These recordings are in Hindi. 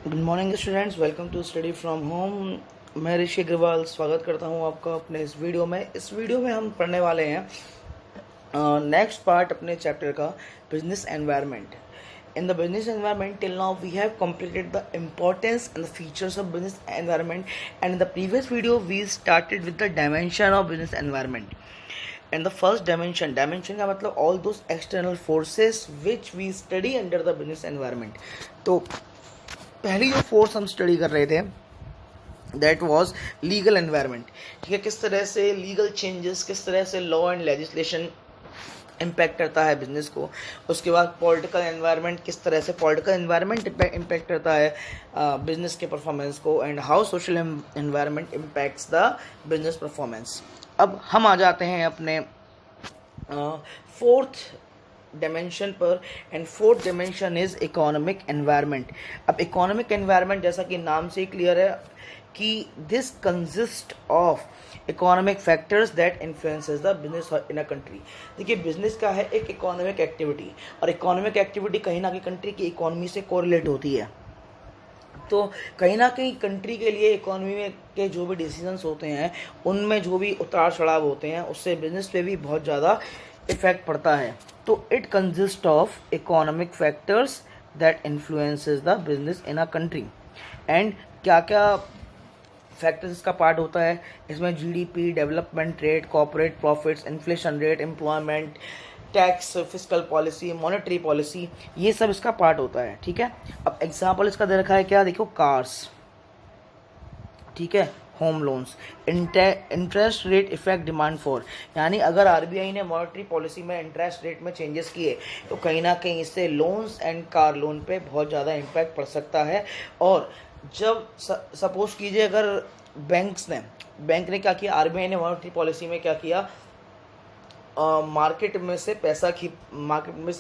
Good morning students, welcome to study from home. मैं ऋषि अग्रवाल स्वागत करता हूं आपका अपने इस वीडियो में। हम पढ़ने वाले हैं नेक्स्ट पार्ट अपने चैप्टर का, business environment. In the business environment, till now we have completed the importance and the features of business environment, and in the previous video we started with the dimension of business environment. And the first dimension का मतलब all those external forces which we study under the business environment. तो पहली जो फोर्स हम स्टडी कर रहे थे दैट वाज लीगल एनवायरनमेंट। ठीक है, किस तरह से लीगल चेंजेस, किस तरह से लॉ एंड लेजिस्लेशन इम्पैक्ट करता है बिजनेस को। उसके बाद पॉलिटिकल एनवायरनमेंट, किस तरह से पॉलिटिकल एनवायरनमेंट इम्पैक्ट करता है बिजनेस के परफॉर्मेंस को, and how social environment impacts the business performance. अब हम आ जाते हैं अपने फोर्थ डायमेंशन पर, and fourth dimension is economic environment. अब इकोनॉमिक एनवायरनमेंट जैसा कि नाम से क्लियर है कि this consist of economic factors that influences the business in a country. देखिए, बिजनेस का है एक इकोनॉमिक एक्टिविटी, और इकोनॉमिक एक्टिविटी कहीं ना कहीं कंट्री की इकोनॉमी से कोरिलेट होती है। तो कहीं ना कहीं कंट्री के लिए इकोनॉमी में के जो भी डिसीजंस होते हैं, उनमें जो भी उतार चढ़ाव होते हैं, उससे बिजनेस पे भी बहुत ज़्यादा इफेक्ट पड़ता है। तो it consist of economic factors that influences the business in a country. And क्या क्या फैक्टर्स इसका पार्ट होता है, इसमें GDP, development rate, corporate profits, inflation rate, employment, tax, fiscal policy, monetary policy, ये सब इसका पार्ट होता है। ठीक है, अब एग्जांपल इसका दे रखा है, क्या देखो, कार्स, ठीक है, home loans, interest rate effect demand for, यानी अगर आरबीआई ने मॉनेटरी पॉलिसी में इंटरेस्ट रेट में चेंजेस किए तो कहीं ना कहीं इससे लोन्स एंड कार लोन पे बहुत ज़्यादा इम्पैक्ट पड़ सकता है। और जब सपोज कीजिए, अगर बैंक ने क्या किया, आरबीआई ने मॉनेटरी पॉलिसी में क्या किया, मार्केट में से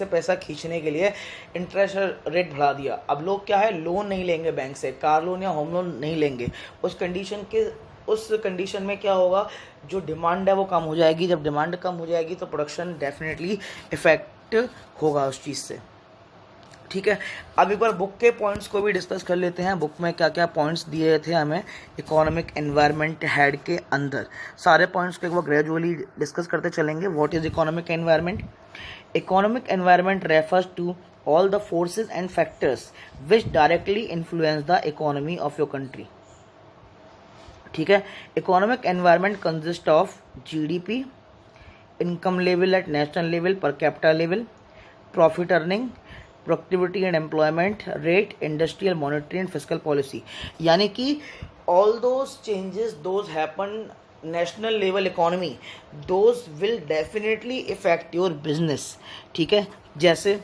पैसा खींचने के लिए इंटरेस्ट रेट बढ़ा दिया। अब लोग क्या है, लोन नहीं लेंगे बैंक से, कार लोन या होम लोन नहीं लेंगे। उस कंडीशन में क्या होगा, जो डिमांड है वो कम हो जाएगी। जब डिमांड कम हो जाएगी तो प्रोडक्शन डेफिनेटली इफेक्ट होगा उस चीज़ से। ठीक है, अब एक बार बुक के पॉइंट्स को भी डिस्कस कर लेते हैं। बुक में क्या क्या पॉइंट्स दिए थे हमें इकोनॉमिक एनवायरनमेंट हेड के अंदर, सारे पॉइंट्स को एक बार ग्रेजुअली डिस्कस करते चलेंगे। What is economic environment? Economic environment refers to all the forces and factors which directly influence the economy of your country. ठीक है, economic environment consist of GDP, income level at national level, per capita level, profit earning, productivity and employment rate, industrial, monetary and fiscal policy. यानी कि all those changes those happen national level economy, those will definitely effect your business. ठीक है, जैसे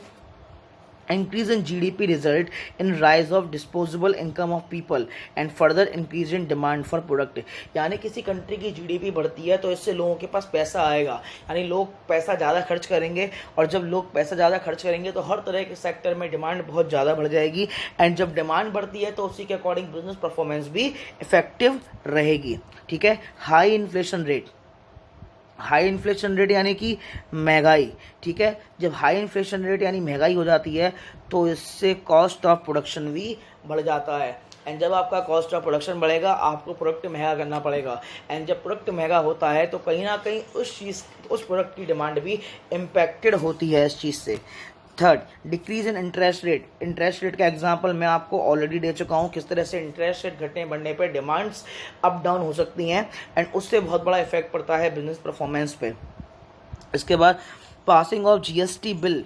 increase in GDP result in rise of disposable income of people and further increase in demand for product। यानी किसी कंट्री की जीडीपी बढ़ती है तो इससे लोगों के पास पैसा आएगा, यानी लोग पैसा ज़्यादा खर्च करेंगे, और जब लोग पैसा ज़्यादा खर्च करेंगे तो हर तरह के सेक्टर में डिमांड बहुत ज़्यादा बढ़ जाएगी। एंड जब डिमांड बढ़ती है तो उसी के अकॉर्डिंग बिजनेस परफॉर्मेंस भी इफेक्टिव रहेगी। ठीक है, हाई इन्फ्लेशन रेट यानी कि महंगाई। ठीक है, जब हाई इन्फ्लेशन रेट यानी महंगाई हो जाती है तो इससे कॉस्ट ऑफ प्रोडक्शन भी बढ़ जाता है। एंड जब आपका कॉस्ट ऑफ प्रोडक्शन बढ़ेगा, आपको प्रोडक्ट महंगा करना पड़ेगा। एंड जब प्रोडक्ट महंगा होता है तो कहीं ना कहीं उस प्रोडक्ट की डिमांड भी इम्पैक्टेड होती है इस चीज़ से। Third, decrease in interest rate का एग्जांपल मैं आपको ऑलरेडी दे चुका हूँ, किस तरह से इंटरेस्ट रेट घटने बढ़ने पे डिमांड्स अप डाउन हो सकती हैं, एंड उससे बहुत बड़ा इफेक्ट पड़ता है बिजनेस परफॉर्मेंस पे। इसके बाद पासिंग ऑफ जीएसटी बिल।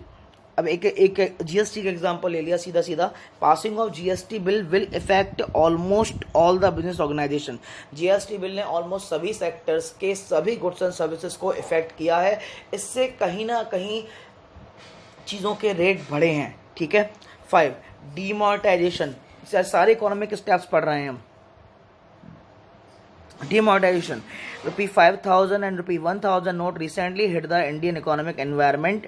अब एक जीएसटी का एग्जांपल ले लिया सीधा, passing of GST bill will effect almost all the business organization. GST bill ने ऑलमोस्ट सभी सेक्टर्स के सभी गुड्स एंड सर्विसेज को इफेक्ट किया है। इससे कहीं ना कहीं चीज़ों के रेट बढ़े हैं। ठीक है, 5, डीमोनेटाइजेशन। सारे इकोनॉमिक स्टेप्स पढ़ रहे हैं हम। Demonetization, ₹5,000 and ₹1,000 note recently hit the Indian economic environment.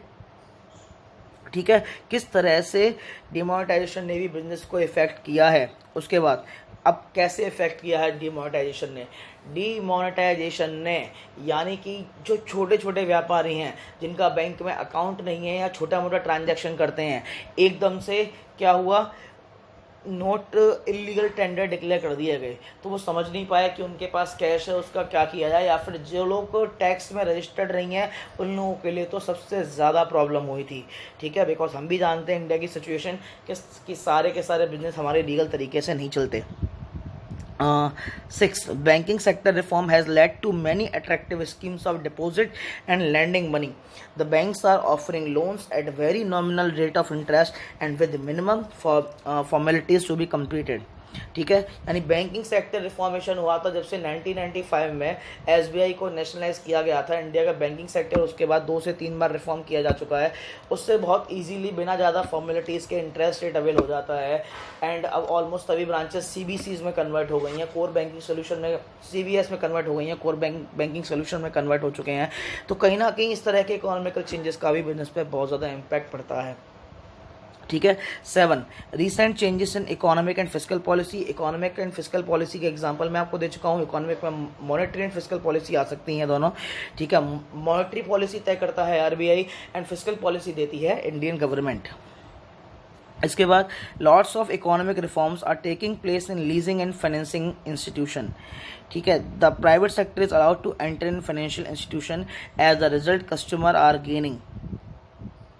ठीक है, किस तरह से डीमोनेटाइजेशन ने भी बिजनेस को इफेक्ट किया है। उसके बाद अब कैसे इफेक्ट किया है डीमोनेटाइजेशन ने यानी कि जो छोटे छोटे व्यापारी हैं जिनका बैंक में अकाउंट नहीं है या छोटा मोटा ट्रांजैक्शन करते हैं, एकदम से क्या हुआ, नोट इलीगल टेंडर डिक्लेयर कर दिए गए, तो वो समझ नहीं पाए कि उनके पास कैश है उसका क्या किया जाए, या फिर जो लोग टैक्स में रजिस्टर्ड नहीं है उन लोगों के लिए तो सबसे ज़्यादा प्रॉब्लम हुई थी, ठीक है, बिकॉज हम भी जानते हैं इंडिया की सिचुएशन कि सारे के सारे बिजनेस हमारे लीगल तरीके से नहीं चलते। Six, banking sector reform has led to many attractive schemes of deposit and lending money. The banks are offering loans at a very nominal rate of interest and with minimum formalities to be completed. ठीक है, यानी बैंकिंग सेक्टर रिफॉर्मेशन हुआ था जब से 1995 में एसबीआई को नेशनलाइज किया गया था इंडिया का बैंकिंग सेक्टर, उसके बाद 2 से 3 बार रिफॉर्म किया जा चुका है, उससे बहुत इजीली बिना ज़्यादा फॉर्मेलिटीज़ के इंटरेस्ट रेट अवेल हो जाता है। एंड अब ऑलमोस्ट सभी ब्रांचेस सीबीसीज में कन्वर्ट हो गई हैं, कोर बैंकिंग सोल्यूशन में सीबीएस में कन्वर्ट हो गई हैं, कोर बैंकिंग सोल्यूशन में कन्वर्ट हो चुके हैं। तो कहीं ना कहीं इस तरह के इकोनॉमिकल चेंजेस का भी बिजनेस पे बहुत ज़्यादा इम्पैक्ट पड़ता है, ठीक है। 7, recent changes in economic and fiscal policy. Economic and fiscal policy के एग्जांपल मैं आपको दे चुका हूँ। इकोनॉमिक में मॉनेटरी एंड फिस्कल पॉलिसी आ सकती हैं दोनों, ठीक है। मॉनेटरी पॉलिसी तय करता है आरबीआई एंड फिस्कल पॉलिसी देती है इंडियन गवर्नमेंट। इसके बाद lots of economic reforms are taking place in leasing and financing institution, ठीक है। The private sector is allowed to enter in financial institution as the result customer are gaining,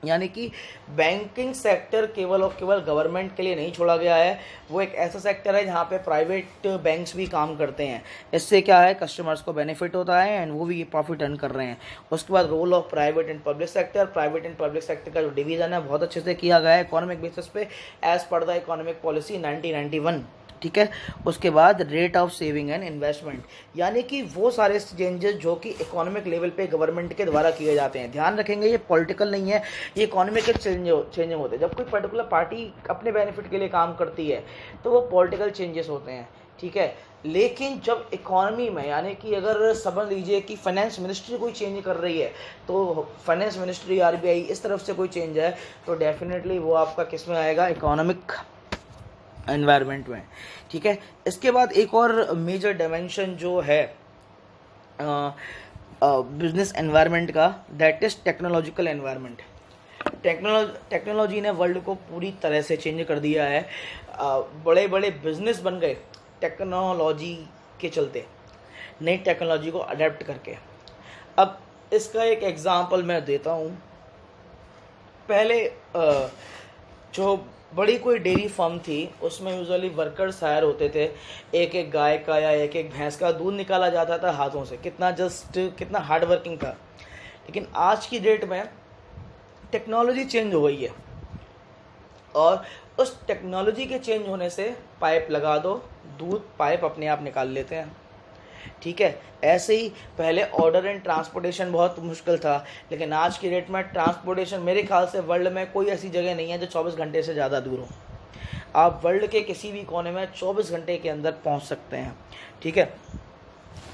यानी कि बैंकिंग सेक्टर केवल और केवल गवर्नमेंट के लिए नहीं छोड़ा गया है, वो एक ऐसा सेक्टर है जहाँ पे प्राइवेट बैंक्स भी काम करते हैं। इससे क्या है, कस्टमर्स को बेनिफिट होता है एंड वो भी प्रॉफिट अर्न कर रहे हैं। उसके बाद role of private and public sector. Private and public sector का जो डिवीजन है बहुत अच्छे से किया गया है इकोनॉमिक बेसिस पे as per the economic policy 1991, ठीक है। उसके बाद rate of saving and investment, यानी कि वो सारे चेंजेस जो कि इकोनॉमिक लेवल पे गवर्नमेंट के द्वारा किए जाते हैं। ध्यान रखेंगे ये पॉलिटिकल नहीं है, ये इकोनॉमिक चेंजिंग होते हैं। जब कोई पर्टिकुलर पार्टी अपने बेनिफिट के लिए काम करती है तो वो पॉलिटिकल चेंजेस होते हैं, ठीक है। लेकिन जब इकोनॉमी में, यानी कि अगर समझ लीजिए कि फाइनेंस मिनिस्ट्री कोई चेंज कर रही है, तो फाइनेंस मिनिस्ट्री आरबीआई इस तरफ से कोई चेंज है, तो डेफिनेटली वो आपका किस में आएगा, इकोनॉमिक एनवायरनमेंट में, ठीक है। इसके बाद एक और मेजर डायमेंशन जो है बिजनेस एनवायरनमेंट का, that is technological environment. Technology ने वर्ल्ड को पूरी तरह से चेंज कर दिया है। बड़े बड़े बिजनेस बन गए टेक्नोलॉजी के चलते, नई टेक्नोलॉजी को अडेप्ट करके। अब इसका एक एग्जांपल मैं देता हूँ। पहले जो बड़ी कोई डेयरी फार्म थी उसमें यूजुअली वर्कर्स हायर होते थे, एक एक गाय का या एक एक भैंस का दूध निकाला जाता था हाथों से, कितना हार्ड वर्किंग था। लेकिन आज की डेट में टेक्नोलॉजी चेंज हो गई है और उस टेक्नोलॉजी के चेंज होने से पाइप लगा दो, दूध पाइप अपने आप निकाल लेते हैं, ठीक है। ऐसे ही पहले ऑर्डर एंड ट्रांसपोर्टेशन बहुत मुश्किल था, लेकिन आज की डेट में ट्रांसपोर्टेशन, मेरे ख्याल से वर्ल्ड में कोई ऐसी जगह नहीं है जो 24 घंटे से ज़्यादा दूर हो। आप वर्ल्ड के किसी भी कोने में 24 घंटे के अंदर पहुंच सकते हैं, ठीक है।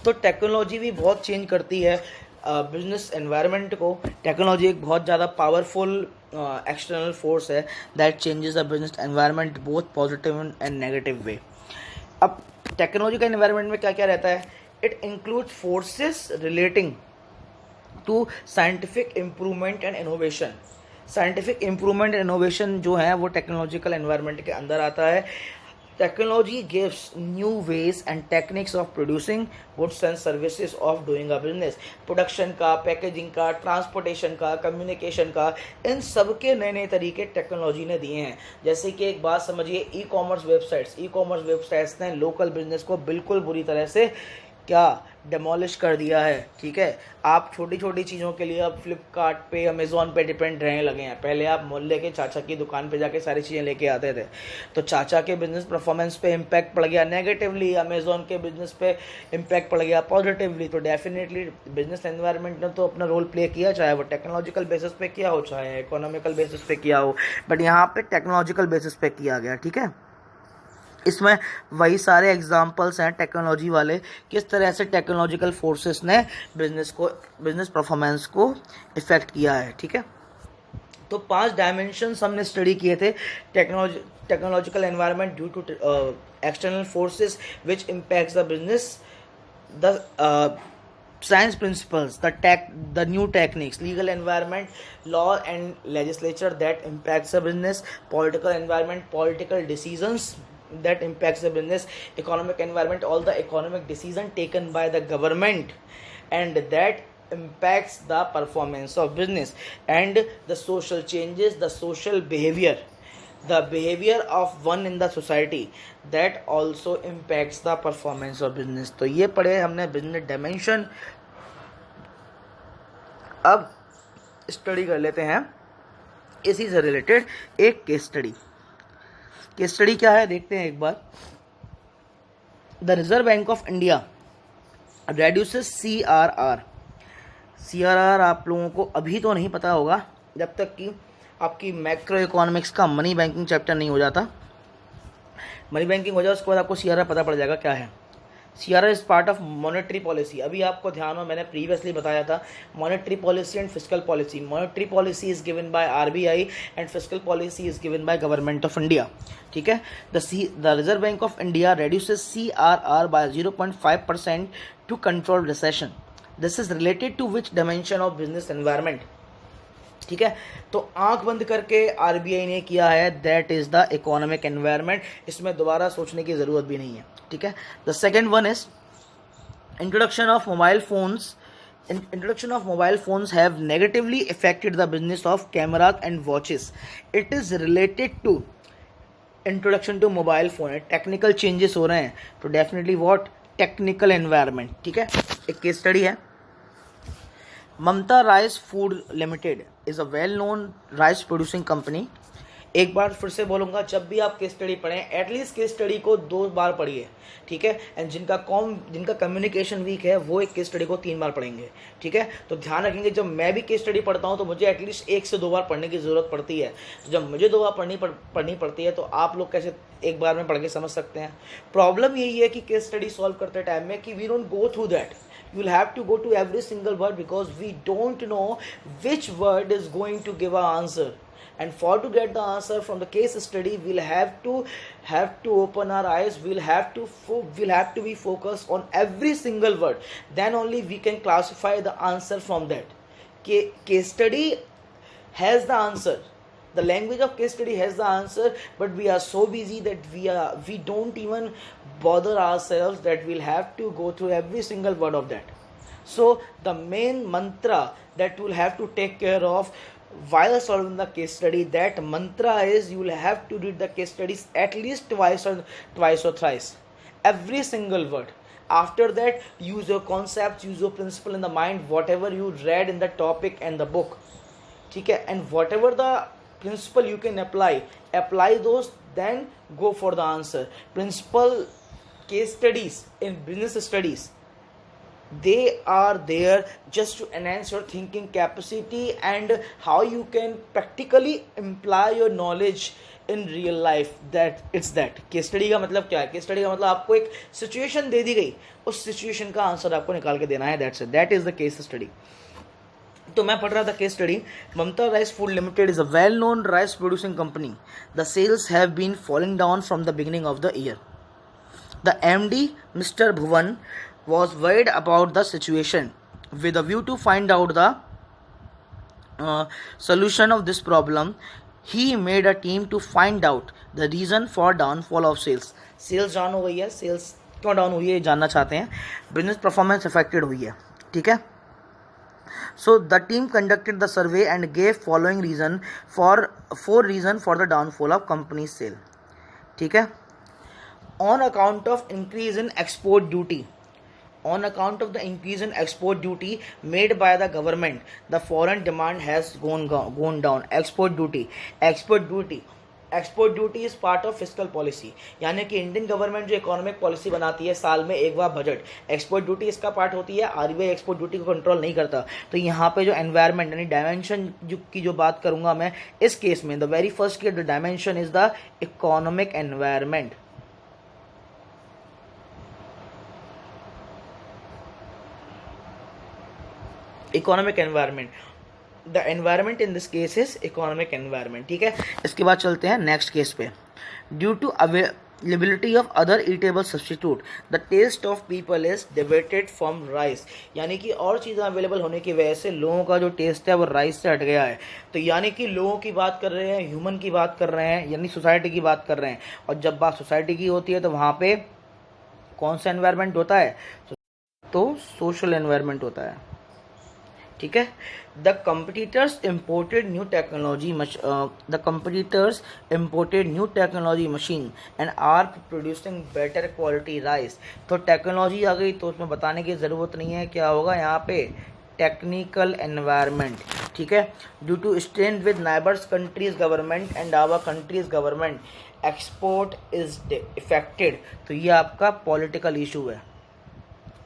तो टेक्नोलॉजी भी बहुत चेंज करती है बिजनेस एनवायरनमेंट को। टेक्नोलॉजी एक बहुत ज़्यादा पावरफुल एक्सटर्नल फोर्स है that changes the business environment both positive and negative way. अब टेक्नोलॉजी का एनवायरनमेंट में क्या क्या रहता है, it includes forces relating to scientific improvement and innovation. Scientific improvement and innovation जो है वो टेक्नोलॉजिकल एनवायरनमेंट के अंदर आता है। Technology gives new ways and techniques of producing goods and services of doing a business. Production का, पैकेजिंग का, ट्रांसपोर्टेशन का, कम्युनिकेशन का, इन सब के नए नए तरीके टेक्नोलॉजी ने दिए हैं। जैसे कि एक बात समझिए, ई कॉमर्स वेबसाइट्स ने लोकल बिजनेस को बिल्कुल बुरी तरह से क्या डेमोलिश कर दिया है, ठीक है। आप छोटी छोटी चीज़ों के लिए अब फ्लिपकार्ट पे, अमेज़ॉन पे डिपेंड रहने लगे हैं। पहले आप मोहल्ले के चाचा की दुकान पे जाके सारी चीज़ें लेके आते थे, तो चाचा के बिजनेस परफॉर्मेंस पे इम्पैक्ट पड़ गया नेगेटिवली, अमेज़ॉन के बिजनेस पे इम्पैक्ट पड़ गया पॉजिटिवली। तो डेफिनेटली बिजनेस एनवायरनमेंट ने तो अपना रोल प्ले किया, चाहे वो टेक्नोलॉजिकल बेसिस पे किया हो, चाहे इकोनॉमिकल बेसिस पे किया हो, बट यहाँ पे टेक्नोलॉजिकल बेसिस पे किया गया, ठीक है। इसमें वही सारे एग्जाम्पल्स हैं टेक्नोलॉजी वाले, किस तरह से टेक्नोलॉजिकल फोर्सेस ने बिजनेस परफॉर्मेंस को इफ़ेक्ट किया है, ठीक है। तो 5 डायमेंशंस हमने स्टडी किए थे। Technological environment due to external forces which impacts the business, the science principles, the new techniques, legal environment, law and legislature that impacts the business, political environment, political decisions that impacts the business, economic environment, all the economic decision taken by the government and that impacts the performance of business, and the social changes, the social behavior, the behavior of one in the society that also impacts the performance of business. तो ये पढ़े हमने बिजनेस डायमेंशन. अब स्टडी कर लेते हैं इसी से रिलेटेड एक केस स्टडी. केस स्टडी क्या है देखते हैं एक बार. The reserve bank of India reduces CRR. CRR आप लोगों को अभी तो नहीं पता होगा जब तक कि आपकी मैक्रो इकोनॉमिक्स का मनी बैंकिंग चैप्टर नहीं हो जाता. मनी बैंकिंग हो जाए उसके बाद आपको CRR पता पड़ जाएगा क्या है. CRR is part of monetary policy. अभी आपको ध्यान हो, मैंने प्रीवियसली बताया था monetary policy and fiscal policy. Monetary policy is given by RBI and fiscal policy is given by government of India. ठीक है. The reserve bank of India reduces CRR by 0.5% to control recession. This is related to which dimension of business environment. ठीक है. तो आंख बंद करके RBI ने किया है, that is the economic environment. इसमें दोबारा सोचने की जरूरत भी नहीं है. ठीक है. The second one is introduction of mobile phones. Introduction of mobile phones have negatively affected the business of cameras and watches. It is related to introduction to mobile phone. Technical changes हो रहे हैं तो definitely what technical environment. ठीक है. एक केस स्टडी है. Mamta rice food limited is a well known rice producing company. एक बार फिर से बोलूँगा, जब भी आप केस स्टडी पढ़ें एटलीस्ट केस स्टडी को 2 बार पढ़िए. ठीक है. एंड जिनका कम्युनिकेशन वीक है वो एक केस स्टडी को 3 बार पढ़ेंगे. ठीक है. तो ध्यान रखेंगे, जब मैं भी केस स्टडी पढ़ता हूँ तो मुझे एटलीस्ट 1 से 2 बार पढ़ने की ज़रूरत पड़ती है. तो जब मुझे 2 बार पढ़नी पड़ती है तो आप लोग कैसे एक बार में पढ़ के समझ सकते हैं. प्रॉब्लम यही है कि केस स्टडी सॉल्व करते टाइम में कि we don't go through that. You will have to go to every single word because we don't know which word is going to give an answer. And for to get the answer from the case study, we'll have to open our eyes. We'll have to be focused on every single word. Then only we can classify the answer from that. Case study has the answer. The language of case study has the answer, but we are so busy that we don't even bother ourselves that we'll have to go through every single word of that. So the main mantra that we'll have to take care of while solving the case study, that mantra is you will have to read the case studies at least twice or thrice. Every single word. After that, use your concepts, use your principle in the mind, whatever you read in the topic and the book. ठीक है. And whatever the principle you can apply those, then go for the answer. Principle case studies in business studies, they are there just to enhance your thinking capacity and how you can practically apply your knowledge in real life. That case study का मतलब क्या है? केस स्टडी का मतलब आपको एक सिचुएशन दे दी गई, उस सिचुएशन का आंसर आपको निकाल के देना है. That is the case study. तो मैं पढ़ रहा था case study. Mamta rice food limited is a well known rice producing company. The sales have been falling down from the beginning of the year. The MD Mr. Bhuvan was worried about the situation. With a view to find out the solution of this problem, he made a team to find out the reason for downfall of sales. Sales down हो गई है. सेल्स क्यों डाउन हुई है जानना चाहते हैं. बिजनेस परफॉर्मेंस अफेक्टेड हुई है. ठीक है. So the team conducted the survey and gave following four reason for the downfall of company's sale. ठीक है. On account of increase in export duty. On account of the increase in export duty made by the government, the foreign demand has gone down. Export duty is part of fiscal policy. यानी कि इंडियन गवर्नमेंट जो इकोनॉमिक पॉलिसी बनाती है साल में एक बार बजट, एक्सपोर्ट ड्यूटी इसका पार्ट होती है. RBI एक्सपोर्ट ड्यूटी को कंट्रोल नहीं करता. तो यहाँ पे जो एनवायरनमेंट यानी डायमेंशन की जो बात करूंगा मैं इस केस में, द वेरी फर्स्ट के dimension is the economic environment. Economic environment, the environment in this case is economic environment. ठीक है. इसके बाद चलते हैं नेक्स्ट केस पे. Due to liability of other eatable substitute, the taste of people is deviated from rice, यानी कि और चीज़ें अवेलेबल होने की वजह से लोगों का जो टेस्ट है वो राइस से हट गया है। तो यानी कि लोगों की बात कर रहे हैं, ह्यूमन की बात कर रहे हैं, यानी सोसाइटी की बात कर रहे हैं। और जब बात सोसाइटी की होती है तो वहाँ पे कौन सा एनवायरनमेंट होता है? तो सोशल एनवायरनमेंट होता है। ठीक है। The competitors imported new technology machine and are producing better quality rice. तो टेक्नोलॉजी आ गई तो उसमें बताने की ज़रूरत नहीं है, क्या होगा यहाँ पे? Technical environment. ठीक है। Due to strain with neighbours countries government and our countries government export is affected. तो ये आपका पॉलिटिकल इशू है।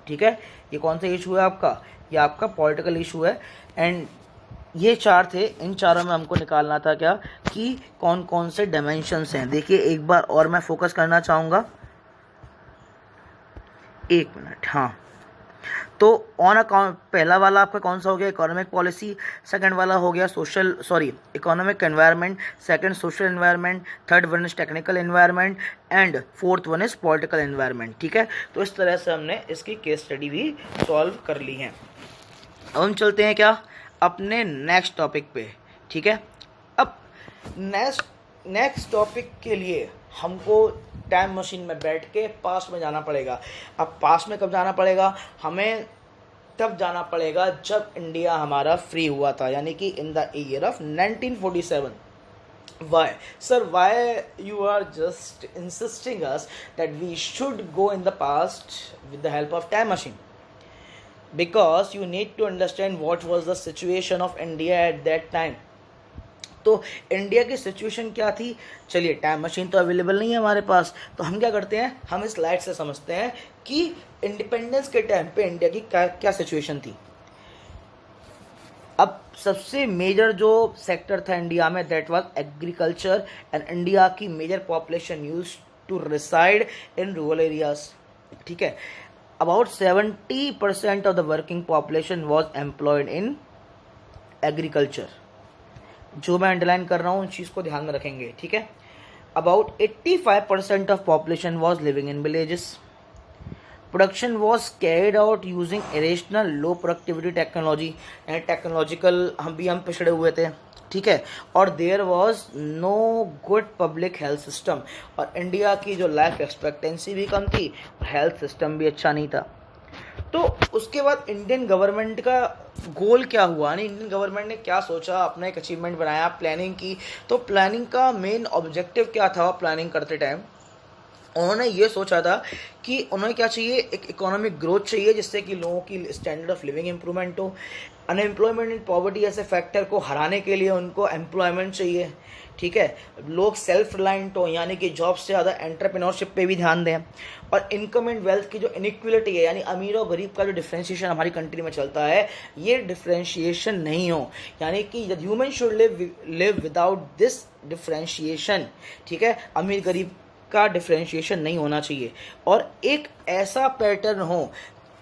ठीक है। ये कौन सा इशू है आपका? ये आपका पॉलिटिकल इशू है। एंड ये चार थे, इन चारों में हमको निकालना था क्या कि कौन कौन से डायमेंशंस हैं। देखिए एक बार और मैं फोकस करना चाहूँगा, 1 मिनट। हाँ, तो ऑन अकाउंट पहला वाला आपका कौन सा हो गया? Economic policy. सेकंड वाला हो गया economic environment. Second social environment. Third one is technical environment and fourth one is political environment. ठीक है। तो इस तरह से हमने इसकी केस स्टडी भी सॉल्व कर ली है। अब हम चलते हैं क्या अपने नेक्स्ट टॉपिक पे। ठीक है। अब नेक्स्ट टॉपिक के लिए हमको टाइम मशीन में बैठ के पास्ट में जाना पड़ेगा। अब पास्ट में कब जाना पड़ेगा? हमें तब जाना पड़ेगा जब इंडिया हमारा फ्री हुआ था, यानी कि in the year of 1947। Why? Sir, why you are just insisting us that we should go in the past with the help of time machine? Because you need to understand what was the situation of India at that time. तो इंडिया की सिचुएशन क्या थी? चलिए, टाइम मशीन तो अवेलेबल नहीं है हमारे पास, तो हम क्या करते हैं, हम इस लाइट से समझते हैं कि इंडिपेंडेंस के टाइम पे इंडिया की क्या सिचुएशन थी। अब सबसे मेजर जो सेक्टर था इंडिया में, that was agriculture, and India की major population used to reside in rural areas. ठीक है। About 70% of the working population was employed in agriculture. जो मैं अंडरलाइन कर रहा हूँ उस चीज़ को ध्यान में रखेंगे। ठीक है। About 85% of population was living in villages. Production was carried out using irrational low productivity technology, and technological हम पिछड़े हुए थे। ठीक है। और there was no good public health system, और इंडिया की जो लाइफ एक्सपेक्टेंसी भी कम थी और हेल्थ सिस्टम भी अच्छा नहीं था। तो उसके बाद इंडियन गवर्नमेंट का गोल क्या हुआ, यानी इंडियन गवर्नमेंट ने क्या सोचा, अपना एक अचीवमेंट बनाया, प्लानिंग की। तो प्लानिंग का मेन ऑब्जेक्टिव क्या था? प्लानिंग करते टाइम उन्होंने ये सोचा था कि उन्हें क्या चाहिए, एक इकोनॉमिक ग्रोथ चाहिए जिससे कि लोगों की स्टैंडर्ड ऑफ लिविंग इंप्रूवमेंट हो। अनएम्प्लॉयमेंट एंड पॉवर्टी ऐसे फैक्टर को हराने के लिए उनको एम्प्लॉयमेंट चाहिए। ठीक है। लोग सेल्फ रिलायंट हो, यानी कि जॉब से ज़्यादा एंटरप्रेन्योरशिप पे भी ध्यान दें। और इनकम एंड वेल्थ की जो इनइक्वलिटी है, यानी अमीर और गरीब का जो डिफ्रेंशिएशन हमारी कंट्री में चलता है, ये डिफ्रेंशिएशन नहीं हो, यानी कि human should live without this differentiation. ठीक है। अमीर गरीब का डिफ्रेंशिएशन नहीं होना चाहिए, और एक ऐसा पैटर्न हो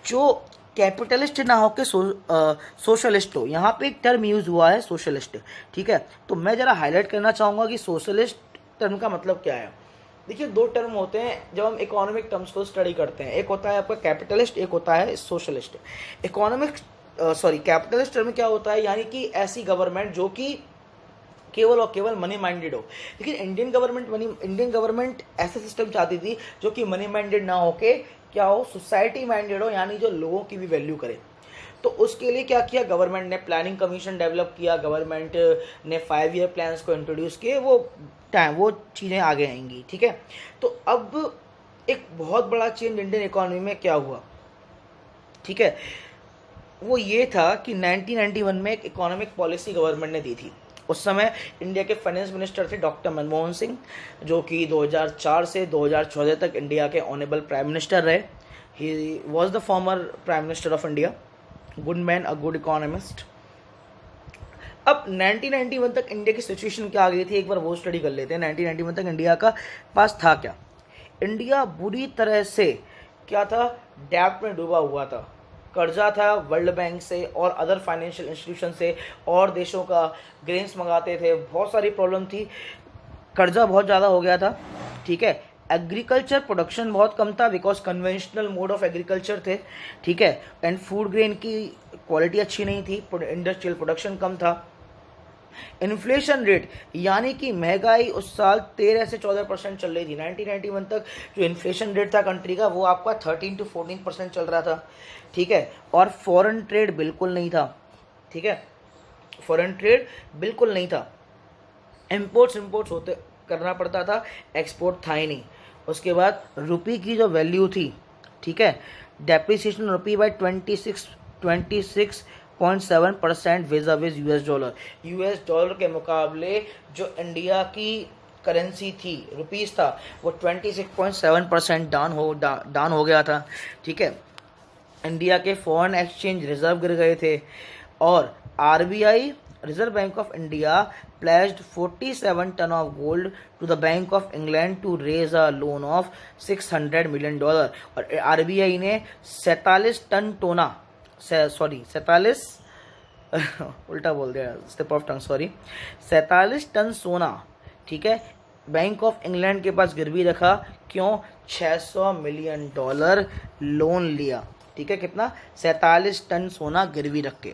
जो कैपिटलिस्ट ना हो के सोशलिस्ट हो। यहाँ पे एक टर्म यूज हुआ है सोशलिस्ट। ठीक है। तो मैं ज़रा हाईलाइट करना चाहूँगा कि सोशलिस्ट टर्म का मतलब क्या है। देखिए, दो टर्म होते हैं जब हम इकोनॉमिक टर्म्स को स्टडी करते हैं, एक होता है आपका कैपिटलिस्ट, एक होता है सोशलिस्ट। कैपिटलिस्ट टर्म क्या होता है, यानी कि ऐसी गवर्नमेंट जो कि केवल और केवल मनी माइंडेड हो। लेकिन इंडियन गवर्नमेंट ऐसा सिस्टम चाहती थी जो कि मनी माइंडेड ना होके क्या हो, सोसाइटी माइंडेड हो, यानी जो लोगों की भी वैल्यू करे। तो उसके लिए क्या किया गवर्नमेंट ने? प्लानिंग कमीशन डेवलप किया, गवर्नमेंट ने 5 ईयर प्लान्स को इंट्रोड्यूस किए। वो चीज़ें आगे आएंगी। ठीक है। तो अब एक बहुत बड़ा चेंज इंडियन इकोनॉमी में क्या हुआ, ठीक है, वो ये था कि 1991 में एक इकोनॉमिक पॉलिसी गवर्नमेंट ने दी थी। उस समय इंडिया के फाइनेंस मिनिस्टर थे डॉक्टर मनमोहन सिंह, जो कि 2004 से 2014 तक इंडिया के ऑनरेबल प्राइम मिनिस्टर रहे। He was the former prime minister of India, good man, a good economist. अब 1991 तक इंडिया की सिचुएशन क्या आ गई थी, एक बार वो स्टडी कर लेते हैं। 1991 तक इंडिया का पास था क्या? इंडिया बुरी तरह से क्या था, डेब्ट में डूबा हुआ था। कर्जा था वर्ल्ड बैंक से और अदर फाइनेंशियल इंस्टीट्यूशन से, और देशों का ग्रेन्स मंगाते थे, बहुत सारी प्रॉब्लम थी, कर्जा बहुत ज़्यादा हो गया था। ठीक है। एग्रीकल्चर प्रोडक्शन बहुत कम था because conventional mode of agriculture थे, ठीक है, एंड फूड ग्रेन की क्वालिटी अच्छी नहीं थी, इंडस्ट्रियल प्रोडक्शन कम था। इन्फ्लेशन रेट यानी कि महंगाई उस साल 13 से 14% चल रही थी। 1991 तक जो इन्फ्लेशन रेट था कंट्री का वो आपका 13 to 14% चल रहा था, ठीक है। और फॉरेन ट्रेड बिल्कुल नहीं था, ठीक है, फॉरेन ट्रेड बिल्कुल नहीं था। इम्पोर्ट्स होते करना पड़ता था, एक्सपोर्ट था ही नहीं। उसके बाद रुपी की जो वैल्यू थी, ठीक है, डेप्रिसिएशन रुपी बाय 26.7% विज़ यूएस डॉलर के मुकाबले जो इंडिया की करेंसी थी, रुपीस था, वो 26.7% डाउन हो गया था, ठीक है। इंडिया के फॉरेन एक्सचेंज रिजर्व गिर गए थे और RBI reserve bank of India pledged 47 ton of gold to the Bank of England to raise a loan of $600 million। और आरबीआई ने 47 उल्टा बोल दिया, slip of tongue, sorry, 47 ton सोना, ठीक है, बैंक ऑफ इंग्लैंड के पास गिरवी रखा। क्यों? $600 मिलियन लोन लिया, ठीक है, कितना? 47 टन सोना गिरवी रख के।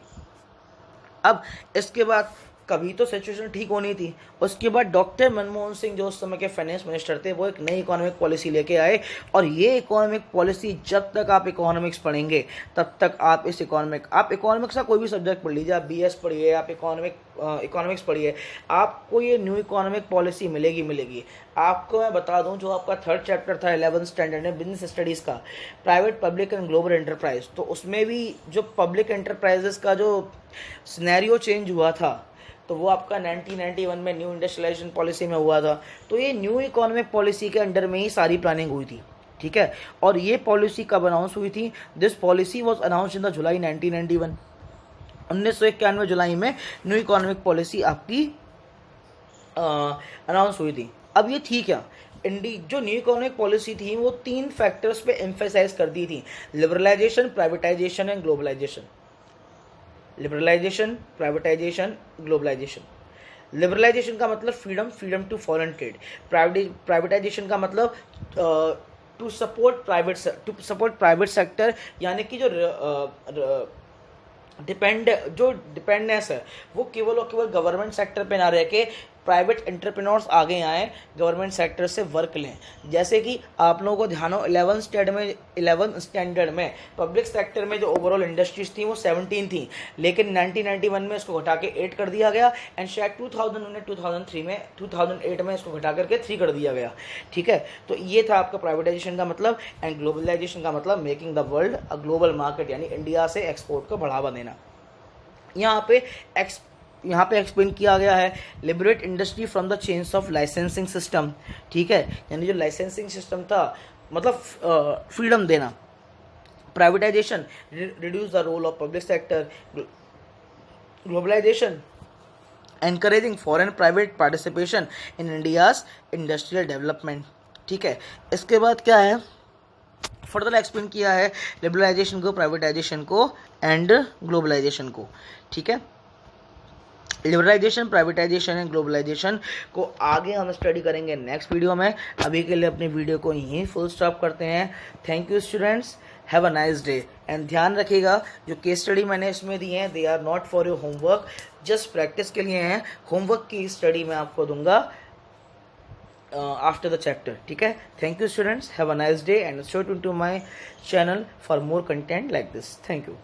अब इसके बाद कभी तो सिचुएशन ठीक होनी थी। उसके बाद डॉक्टर मनमोहन सिंह जो उस समय के फाइनेंस मिनिस्टर थे, वो एक नई इकोनॉमिक पॉलिसी लेके आए और ये इकोनॉमिक पॉलिसी, जब तक आप इकोनॉमिक्स पढ़ेंगे तब तक आप आप इकोनॉमिक्स का कोई भी सब्जेक्ट पढ़ लीजिए, आप बीएस पढ़िए, आप इकोनॉमिक्स पढ़िए, आपको ये न्यू इकोनॉमिक पॉलिसी मिलेगी। आपको मैं बता दूं, जो आपका 3rd चैप्टर था 11th स्टैंडर्ड में बिजनेस स्टडीज़ का, private public and global enterprise, तो उसमें भी जो पब्लिक एंटरप्राइजेस का जो सिनेरियो चेंज हुआ था, तो वो आपका 1991 में न्यू इंडस्ट्रियलाइजेशन पॉलिसी में हुआ था। तो ये न्यू इकोनॉमिक पॉलिसी के अंडर में ही सारी प्लानिंग हुई थी, ठीक है। और ये पॉलिसी कब अनाउंस हुई थी? This policy was announce in the जुलाई 1991। 1991 जुलाई में न्यू इकोनॉमिक पॉलिसी आपकी अनाउंस हुई थी। अब ये थी क्या? जो न्यू इकोनॉमिक पॉलिसी थी वो 3 फैक्टर्स पे एम्फेसाइज करती थी: liberalisation, privatisation and globalisation. Liberalisation, privatisation, globalisation. Liberalisation का मतलब freedom to foreign trade. Privatisation का मतलब टू सपोर्ट प्राइवेट सेक्टर, यानी कि जो डिपेंडेंस है वो केवल और केवल गवर्नमेंट सेक्टर पे ना रह के प्राइवेट एंटरप्रेन्योर्स आगे आएँ, गवर्नमेंट सेक्टर से वर्क लें। जैसे कि आप लोगों को ध्यान हो 11th स्टैंडर्ड में पब्लिक सेक्टर में जो ओवरऑल इंडस्ट्रीज थी वो 17 थी, लेकिन 1991 में इसको घटा के 8 कर दिया गया एंड शायद 2008 में इसको घटा करके 3 कर दिया गया, ठीक है। तो ये था आपका प्राइवेटाइजेशन का मतलब। एंड ग्लोबलाइजेशन का मतलब making the world a global market, यानी इंडिया से एक्सपोर्ट को बढ़ावा देना। यहाँ पे एक्सप्लेन किया गया है liberate industry from the chains of licensing system, ठीक है, यानी जो लाइसेंसिंग सिस्टम था मतलब फ्रीडम देना। Privatisation, reduce the role of public sector. Globalisation, encouraging foreign private participation in India's industrial development, ठीक है। इसके बाद क्या है, फर्दर एक्सप्लेन किया है लिबरलाइजेशन को, प्राइवेटाइजेशन को एंड ग्लोबलाइजेशन को, ठीक है। लिबरलाइजेशन, प्राइवेटाइजेशन एंड ग्लोबलाइजेशन को आगे हम स्टडी करेंगे नेक्स्ट वीडियो में। अभी के लिए अपनी वीडियो को यहीं फुल स्टॉप करते हैं। Thank you students, have a nice day. And ध्यान रखिएगा जो केस स्टडी मैंने इसमें दी हैं, they are not for your homework, just practice के लिए हैं। होमवर्क की स्टडी मैं आपको दूंगा आफ्टर द चैप्टर, ठीक है। Thank you students, have a nice day and stay tuned to my channel for more content like this. Thank you.